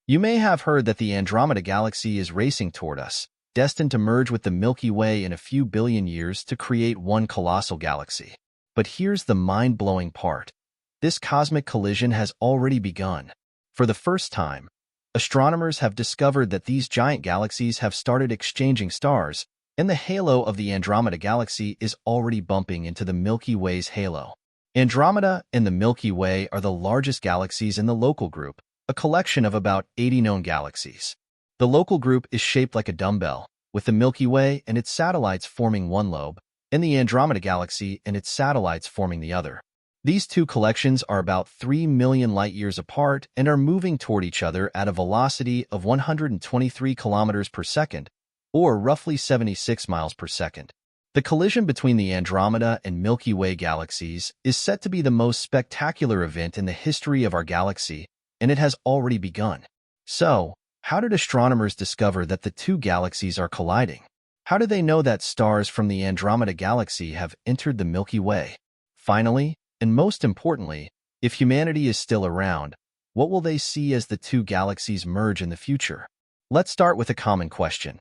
You may have heard that the Andromeda Galaxy is racing toward us, destined to merge with the Milky Way in a few billion years to create one colossal galaxy. But here's the mind-blowing part. This cosmic collision has already begun. For the first time, astronomers have discovered that these giant galaxies have started exchanging stars, and the halo of the Andromeda Galaxy is already bumping into the Milky Way's halo. Andromeda and the Milky Way are the largest galaxies in the local group, a collection of about 80 known galaxies. The local group is shaped like a dumbbell, with the Milky Way and its satellites forming one lobe, and the Andromeda Galaxy and its satellites forming the other. These two collections are about 3 million light-years apart and are moving toward each other at a velocity of 123 kilometers per second, or roughly 76 miles per second. The collision between the Andromeda and Milky Way galaxies is set to be the most spectacular event in the history of our galaxy, and it has already begun. So, how did astronomers discover that the two galaxies are colliding? How do they know that stars from the Andromeda Galaxy have entered the Milky Way? Finally, and most importantly, if humanity is still around, what will they see as the two galaxies merge in the future? Let's start with a common question.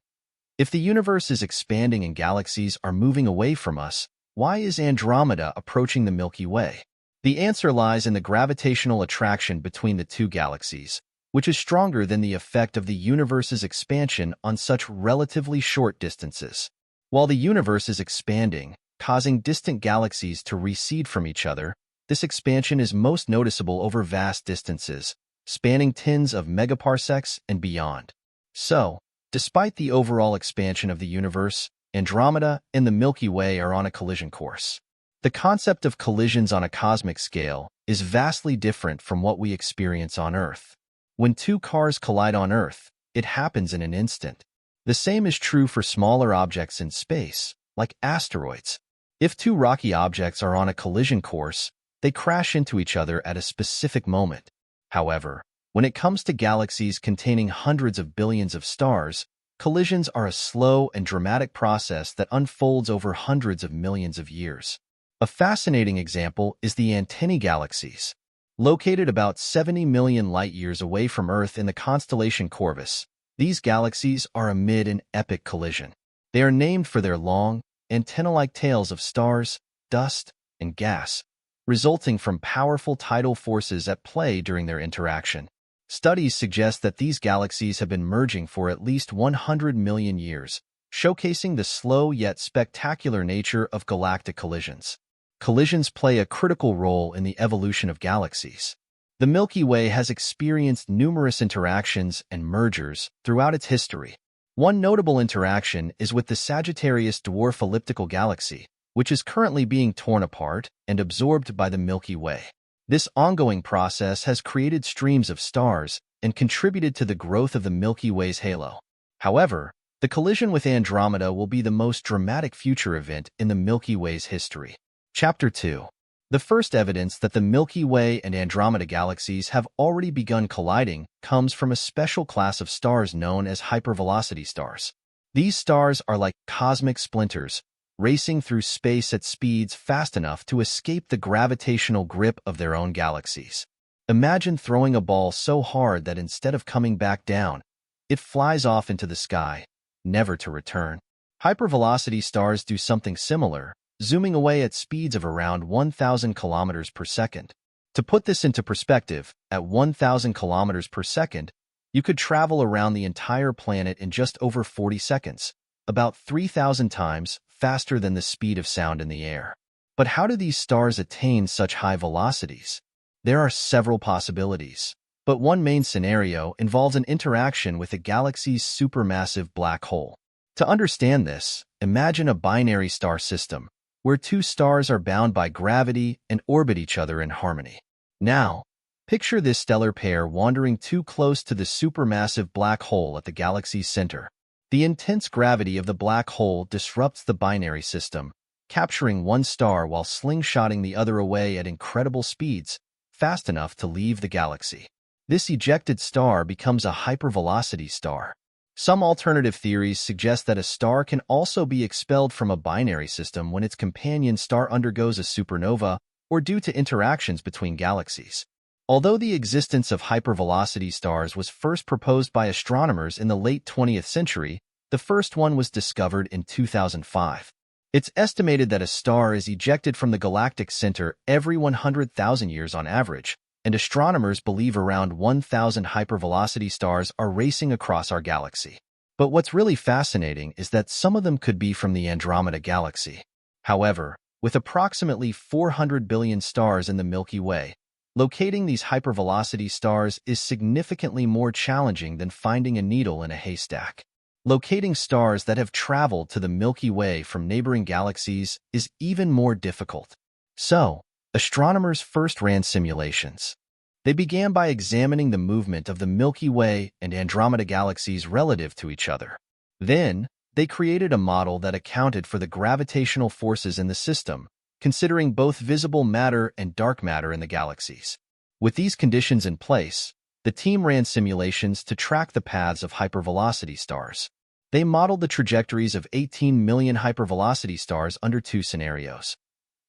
If the universe is expanding and galaxies are moving away from us, why is Andromeda approaching the Milky Way? The answer lies in the gravitational attraction between the two galaxies, which is stronger than the effect of the universe's expansion on such relatively short distances. While the universe is expanding, causing distant galaxies to recede from each other, this expansion is most noticeable over vast distances, spanning tens of megaparsecs and beyond. So, despite the overall expansion of the universe, Andromeda and the Milky Way are on a collision course. The concept of collisions on a cosmic scale is vastly different from what we experience on Earth. When two cars collide on Earth, it happens in an instant. The same is true for smaller objects in space, like asteroids. If two rocky objects are on a collision course, they crash into each other at a specific moment. However, when it comes to galaxies containing hundreds of billions of stars, collisions are a slow and dramatic process that unfolds over hundreds of millions of years. A fascinating example is the Antennae galaxies. Located about 70 million light-years away from Earth in the constellation Corvus, these galaxies are amid an epic collision. They are named for their long, antenna-like tails of stars, dust, and gas, resulting from powerful tidal forces at play during their interaction. Studies suggest that these galaxies have been merging for at least 100 million years, showcasing the slow yet spectacular nature of galactic collisions. Collisions play a critical role in the evolution of galaxies. The Milky Way has experienced numerous interactions and mergers throughout its history. One notable interaction is with the Sagittarius dwarf elliptical galaxy, which is currently being torn apart and absorbed by the Milky Way. This ongoing process has created streams of stars and contributed to the growth of the Milky Way's halo. However, the collision with Andromeda will be the most dramatic future event in the Milky Way's history. Chapter 2. The first evidence that the Milky Way and Andromeda galaxies have already begun colliding comes from a special class of stars known as hypervelocity stars. These stars are like cosmic splinters, racing through space at speeds fast enough to escape the gravitational grip of their own galaxies. Imagine throwing a ball so hard that instead of coming back down, it flies off into the sky, never to return. Hypervelocity stars do something similar, zooming away at speeds of around 1,000 kilometers per second. To put this into perspective, at 1,000 kilometers per second, you could travel around the entire planet in just over 40 seconds, about 3,000 times faster than the speed of sound in the air. But how do these stars attain such high velocities? There are several possibilities, but one main scenario involves an interaction with a galaxy's supermassive black hole. To understand this, imagine a binary star system, where two stars are bound by gravity and orbit each other in harmony. Now, picture this stellar pair wandering too close to the supermassive black hole at the galaxy's center. The intense gravity of the black hole disrupts the binary system, capturing one star while slingshotting the other away at incredible speeds, fast enough to leave the galaxy. This ejected star becomes a hypervelocity star. Some alternative theories suggest that a star can also be expelled from a binary system when its companion star undergoes a supernova or due to interactions between galaxies. Although the existence of hypervelocity stars was first proposed by astronomers in the late 20th century, the first one was discovered in 2005. It's estimated that a star is ejected from the galactic center every 100,000 years on average, and astronomers believe around 1,000 hypervelocity stars are racing across our galaxy. But what's really fascinating is that some of them could be from the Andromeda Galaxy. However, with approximately 400 billion stars in the Milky Way, locating these hypervelocity stars is significantly more challenging than finding a needle in a haystack. Locating stars that have traveled to the Milky Way from neighboring galaxies is even more difficult. So, astronomers first ran simulations. They began by examining the movement of the Milky Way and Andromeda galaxies relative to each other. Then, they created a model that accounted for the gravitational forces in the system, considering both visible matter and dark matter in the galaxies. With these conditions in place, the team ran simulations to track the paths of hypervelocity stars. They modeled the trajectories of 18 million hypervelocity stars under two scenarios.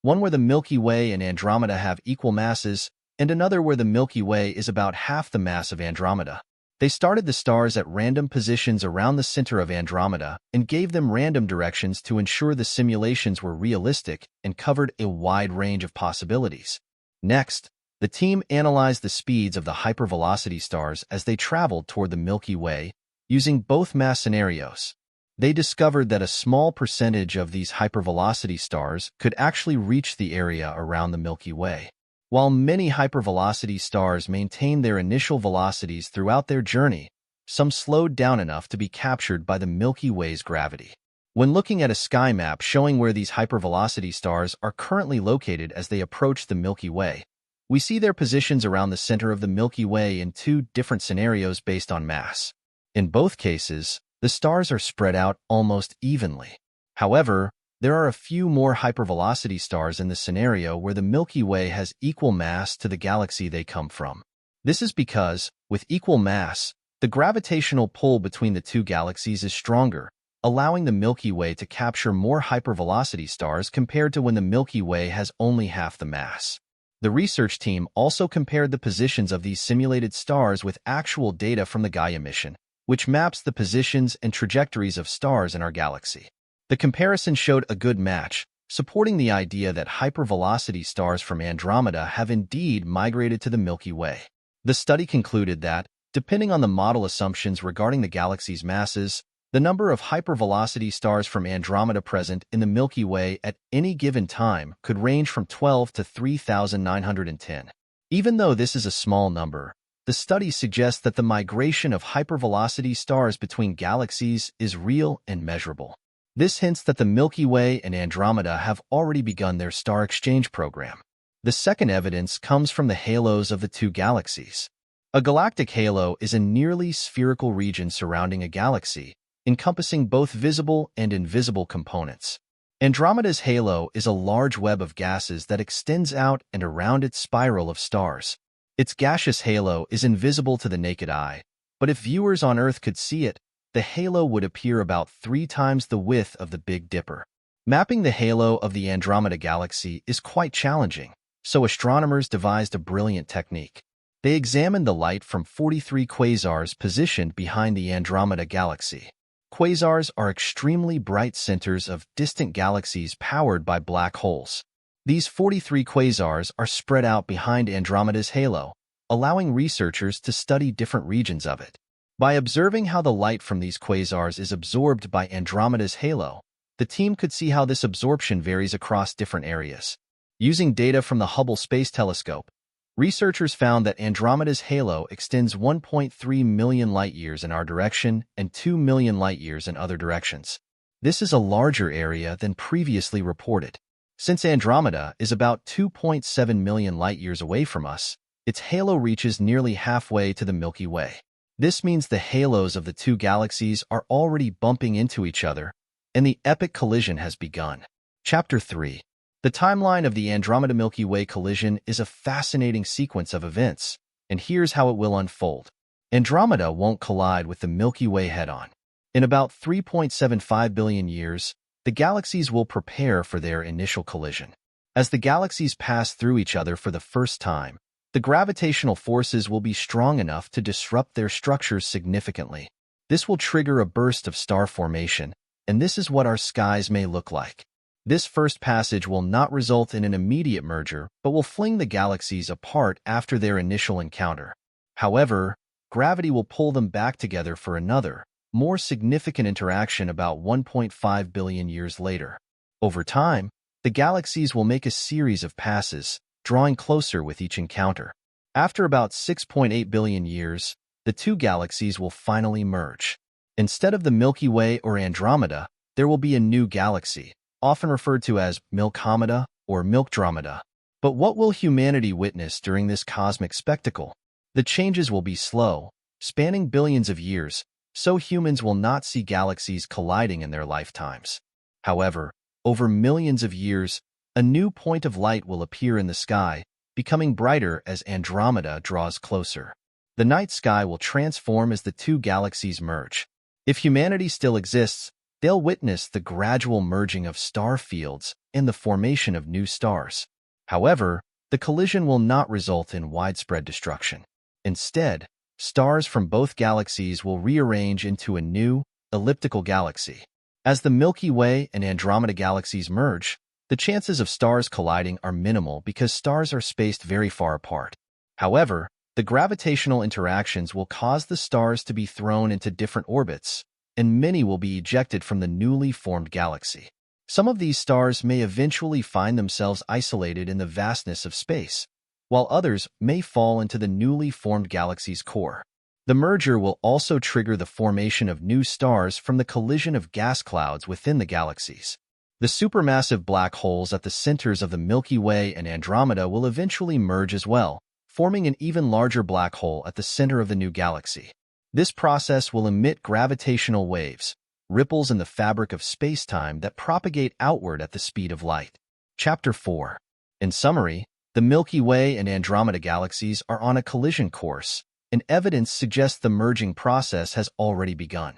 One where the Milky Way and Andromeda have equal masses, and another where the Milky Way is about half the mass of Andromeda. They started the stars at random positions around the center of Andromeda and gave them random directions to ensure the simulations were realistic and covered a wide range of possibilities. Next, the team analyzed the speeds of the hypervelocity stars as they traveled toward the Milky Way, using both mass scenarios. They discovered that a small percentage of these hypervelocity stars could actually reach the area around the Milky Way. While many hypervelocity stars maintained their initial velocities throughout their journey, some slowed down enough to be captured by the Milky Way's gravity. When looking at a sky map showing where these hypervelocity stars are currently located as they approach the Milky Way, we see their positions around the center of the Milky Way in two different scenarios based on mass. In both cases, the stars are spread out almost evenly. However, there are a few more hypervelocity stars in the scenario where the Milky Way has equal mass to the galaxy they come from. This is because, with equal mass, the gravitational pull between the two galaxies is stronger, allowing the Milky Way to capture more hypervelocity stars compared to when the Milky Way has only half the mass. The research team also compared the positions of these simulated stars with actual data from the Gaia mission, which maps the positions and trajectories of stars in our galaxy. The comparison showed a good match, supporting the idea that hypervelocity stars from Andromeda have indeed migrated to the Milky Way. The study concluded that, depending on the model assumptions regarding the galaxy's masses, the number of hypervelocity stars from Andromeda present in the Milky Way at any given time could range from 12 to 3,910. Even though this is a small number, the study suggests that the migration of hypervelocity stars between galaxies is real and measurable. This hints that the Milky Way and Andromeda have already begun their star exchange program. The second evidence comes from the halos of the two galaxies. A galactic halo is a nearly spherical region surrounding a galaxy, encompassing both visible and invisible components. Andromeda's halo is a large web of gases that extends out and around its spiral of stars. Its gaseous halo is invisible to the naked eye, but if viewers on Earth could see it, the halo would appear about 3 times the width of the Big Dipper. Mapping the halo of the Andromeda Galaxy is quite challenging, so astronomers devised a brilliant technique. They examined the light from 43 quasars positioned behind the Andromeda Galaxy. Quasars are extremely bright centers of distant galaxies powered by black holes. These 43 quasars are spread out behind Andromeda's halo, allowing researchers to study different regions of it. By observing how the light from these quasars is absorbed by Andromeda's halo, the team could see how this absorption varies across different areas. Using data from the Hubble Space Telescope, researchers found that Andromeda's halo extends 1.3 million light-years in our direction and 2 million light-years in other directions. This is a larger area than previously reported. Since Andromeda is about 2.7 million light-years away from us, its halo reaches nearly halfway to the Milky Way. This means the halos of the two galaxies are already bumping into each other, and the epic collision has begun. Chapter 3. The timeline of the Andromeda Milky Way collision is a fascinating sequence of events, and here's how it will unfold. Andromeda won't collide with the Milky Way head-on. In about 3.75 billion years, the galaxies will prepare for their initial collision. As the galaxies pass through each other for the first time, the gravitational forces will be strong enough to disrupt their structures significantly. This will trigger a burst of star formation, and this is what our skies may look like. This first passage will not result in an immediate merger, but will fling the galaxies apart after their initial encounter. However, gravity will pull them back together for another, more significant interaction about 1.5 billion years later. Over time, the galaxies will make a series of passes, drawing closer with each encounter. After about 6.8 billion years, the two galaxies will finally merge. Instead of the Milky Way or Andromeda, there will be a new galaxy, often referred to as Milkomeda or Milkdromeda. But what will humanity witness during this cosmic spectacle? The changes will be slow, spanning billions of years, so humans will not see galaxies colliding in their lifetimes. However, over millions of years, a new point of light will appear in the sky, becoming brighter as Andromeda draws closer. The night sky will transform as the two galaxies merge. If humanity still exists, they'll witness the gradual merging of star fields and the formation of new stars. However, the collision will not result in widespread destruction. Instead, stars from both galaxies will rearrange into a new, elliptical galaxy. As the Milky Way and Andromeda galaxies merge, the chances of stars colliding are minimal because stars are spaced very far apart. However, the gravitational interactions will cause the stars to be thrown into different orbits, and many will be ejected from the newly formed galaxy. Some of these stars may eventually find themselves isolated in the vastness of space, while others may fall into the newly formed galaxy's core. The merger will also trigger the formation of new stars from the collision of gas clouds within the galaxies. The supermassive black holes at the centers of the Milky Way and Andromeda will eventually merge as well, forming an even larger black hole at the center of the new galaxy. This process will emit gravitational waves, ripples in the fabric of space-time that propagate outward at the speed of light. Chapter 4. In summary, the Milky Way and Andromeda galaxies are on a collision course, and evidence suggests the merging process has already begun.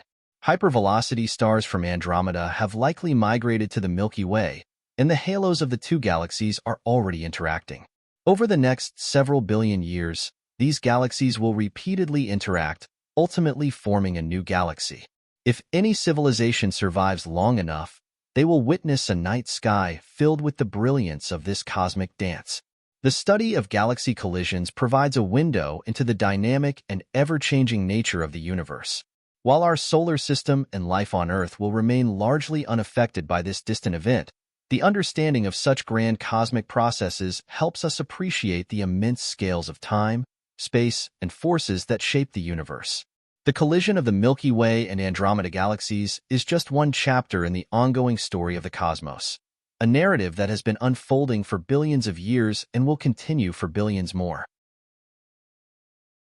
Hypervelocity stars from Andromeda have likely migrated to the Milky Way, and the halos of the two galaxies are already interacting. Over the next several billion years, these galaxies will repeatedly interact, ultimately forming a new galaxy. If any civilization survives long enough, they will witness a night sky filled with the brilliance of this cosmic dance. The study of galaxy collisions provides a window into the dynamic and ever-changing nature of the universe. While our solar system and life on Earth will remain largely unaffected by this distant event, the understanding of such grand cosmic processes helps us appreciate the immense scales of time, space, and forces that shape the universe. The collision of the Milky Way and Andromeda galaxies is just one chapter in the ongoing story of the cosmos, a narrative that has been unfolding for billions of years and will continue for billions more.